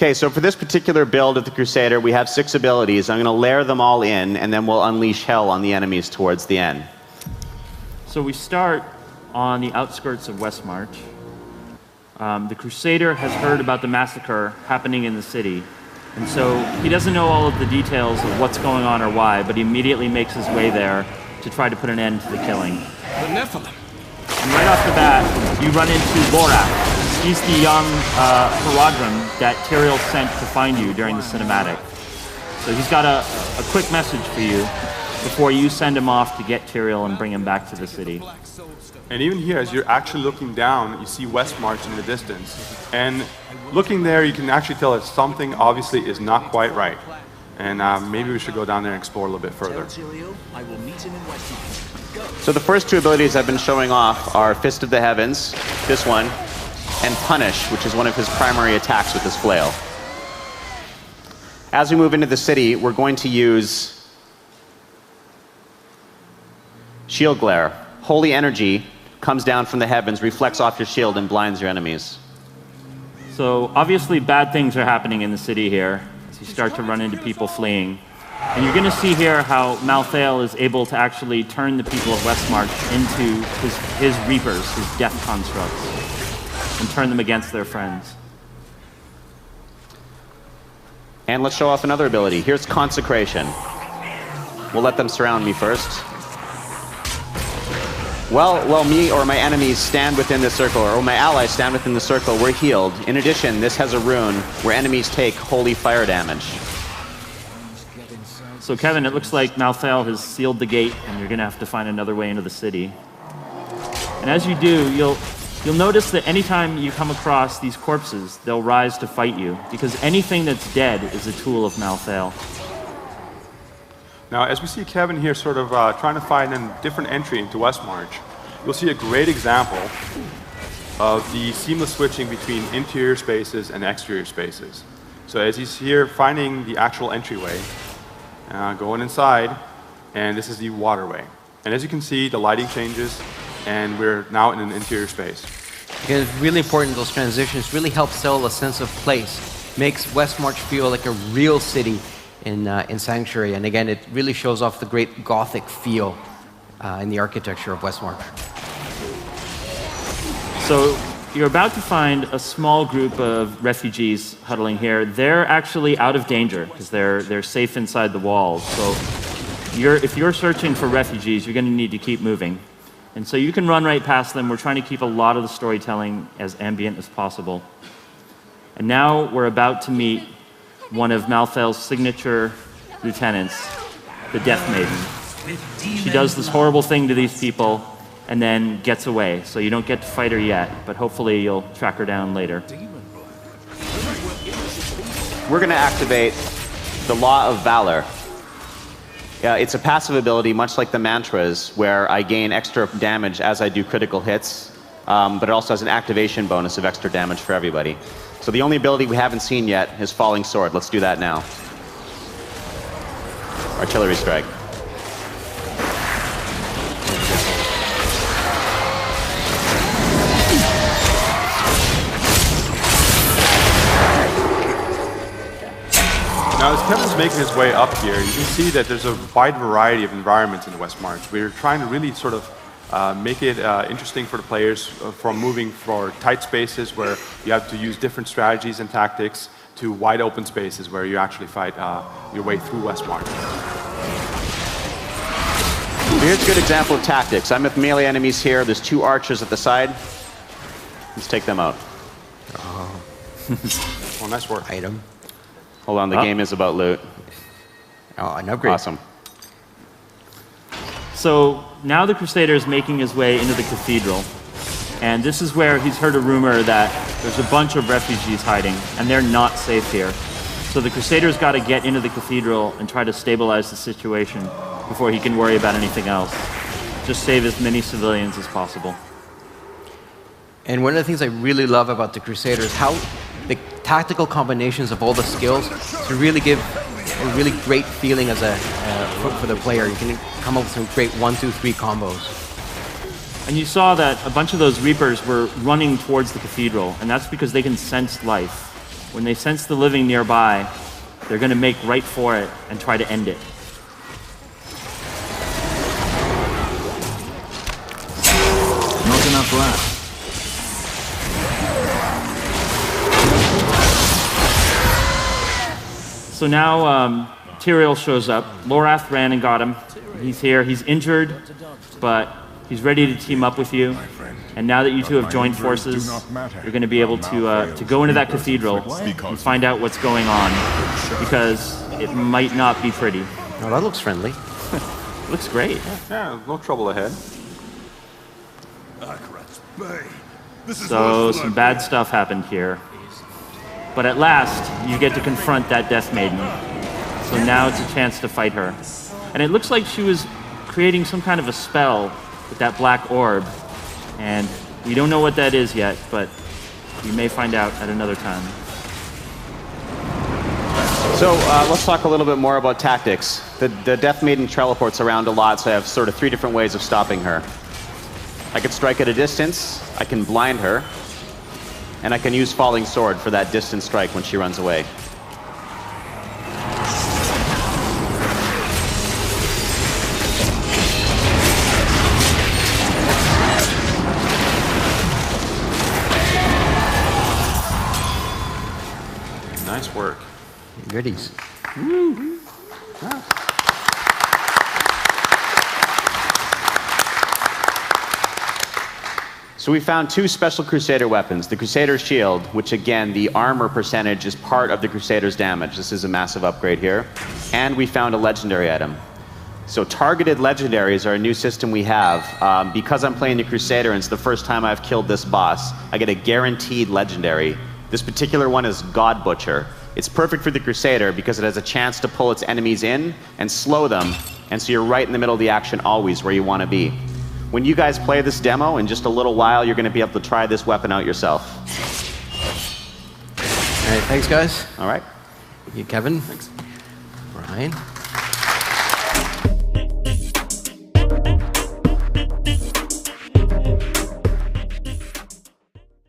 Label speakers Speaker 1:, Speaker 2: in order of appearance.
Speaker 1: Okay, so for this particular build of the Crusader, we have 6 abilities. I'm going to layer them all in, and then we'll unleash hell on the enemies towards the end.
Speaker 2: So we start on the outskirts of Westmarch. The Crusader has heard about the massacre happening in the city, and so he doesn't know all of the details of what's going on or why, but he immediately makes his way there to try to put an end to the killing.
Speaker 3: The Nephilim.
Speaker 2: And right off the bat, you run into Borak. He's the young Haradrim that Tyrael sent to find you during the cinematic. So he's got a quick message for you before you send him off to get Tyrael and bring him back to the city.
Speaker 4: And even here, as you're actually looking down, you see Westmarch in the distance. And looking there, you can actually tell that something obviously is not quite right. And maybe we should go down there and explore a little bit further.
Speaker 1: So the first 2 abilities I've been showing off are Fist of the Heavens, this one, and Punish, which is one of his primary attacks with his flail. As we move into the city, we're going to use Shield Glare. Holy energy comes down from the heavens, reflects off your shield, and blinds your enemies.
Speaker 2: So obviously bad things are happening in the city here as you start to run into people fleeing. And you're going to see here how Malthael is able to actually turn the people of Westmarch into his reapers, his death constructs, and turn them against their friends.
Speaker 1: And let's show off another ability. Here's Consecration. We'll let them surround me first. Well, me or my enemies stand within the circle, or my allies stand within the circle, we're healed. In addition, this has a rune where enemies take holy fire damage.
Speaker 2: So Kevin, it looks like Malthael has sealed the gate, and you're going to have to find another way into the city. And as you do, you'll notice that anytime you come across these corpses, they'll rise to fight you, because anything that's dead is a tool of Malthael.
Speaker 4: Now, as we see Kevin here sort of trying to find a different entry into Westmarch, you'll see a great example of the seamless switching between interior spaces and exterior spaces. So as he's here finding the actual entryway, going inside, and this is the waterway. And as you can see, the lighting changes, and we're now in an interior space.
Speaker 5: Again, it's really important, those transitions really help sell a sense of place. Makes Westmarch feel like a real city in Sanctuary, and again, it really shows off the great Gothic feel in the architecture of Westmarch.
Speaker 2: So you're about to find a small group of refugees huddling here. They're actually out of danger because they're safe inside the walls. So if you're searching for refugees, you're going to need to keep moving. And so you can run right past them. We're trying to keep a lot of the storytelling as ambient as possible. And now we're about to meet one of Malthael's signature lieutenants, the Death Maiden. She does this horrible thing to these people and then gets away. So you don't get to fight her yet, but hopefully you'll track her down later.
Speaker 1: We're going to activate the Law of Valor. It's a passive ability, much like the mantras, where I gain extra damage as I do critical hits, but it also has an activation bonus of extra damage for everybody. So the only ability we haven't seen yet is Falling Sword. Let's do that now. Artillery Strike.
Speaker 4: Now, as Kevin's making his way up here, you can see that there's a wide variety of environments in Westmarch. We're trying to really sort of make it interesting for the players from moving for tight spaces where you have to use different strategies and tactics to wide open spaces where you actually fight your way through Westmarch.
Speaker 1: Here's a good example of tactics. I'm with melee enemies here. There's 2 archers at the side. Let's take them out.
Speaker 5: Oh.
Speaker 4: Well, nice work.
Speaker 5: Item.
Speaker 1: Hold on, the game is about loot.
Speaker 5: Oh, an upgrade.
Speaker 1: Awesome.
Speaker 2: So now the Crusader is making his way into the cathedral. And this is where he's heard a rumor that there's a bunch of refugees hiding, and they're not safe here. So the Crusader's got to get into the cathedral and try to stabilize the situation before he can worry about anything else. Just save as many civilians as possible.
Speaker 5: And one of the things I really love about the Crusader is how the tactical combinations of all the skills to really give a really great feeling as for the player. You can come up with some great 1, 2, 3 combos.
Speaker 2: And you saw that a bunch of those Reapers were running towards the cathedral, and that's because they can sense life. when they sense the living nearby, they're going to make right for it and try to end it.
Speaker 3: Not enough left.
Speaker 2: So now Tyrael shows up. Lorath ran and got him. He's here. He's injured, but he's ready to team up with you. And now that you two have joined forces, you're going to be able to go into that cathedral and find out what's going on, because it might not be pretty.
Speaker 5: Oh, that looks friendly.
Speaker 2: Looks great.
Speaker 4: Yeah, no trouble ahead.
Speaker 2: So some bad stuff happened here. But at last, you get to confront that Death Maiden. So now it's a chance to fight her. And it looks like she was creating some kind of a spell with that black orb. And we don't know what that is yet, but we may find out at another time.
Speaker 1: So let's talk a little bit more about tactics. The Death Maiden teleports around a lot, so I have sort of 3 different ways of stopping her. I can strike at a distance, I can blind her, and I can use Falling Sword for that distance strike when she runs away.
Speaker 4: Nice work.
Speaker 5: Goodies.
Speaker 1: So we found 2 special Crusader weapons. The Crusader Shield, which again, the armor percentage is part of the Crusader's damage. This is a massive upgrade here. And we found a legendary item. So targeted legendaries are a new system we have. Because I'm playing the Crusader and it's the first time I've killed this boss, I get a guaranteed legendary. This particular one is God Butcher. It's perfect for the Crusader because it has a chance to pull its enemies in and slow them, and so you're right in the middle of the action always where you want to be. When you guys play this demo, in just a little while, you're going to be able to try this weapon out yourself.
Speaker 5: All right, thanks, guys.
Speaker 1: All right.
Speaker 5: You, Kevin.
Speaker 4: Thanks.
Speaker 5: Brian.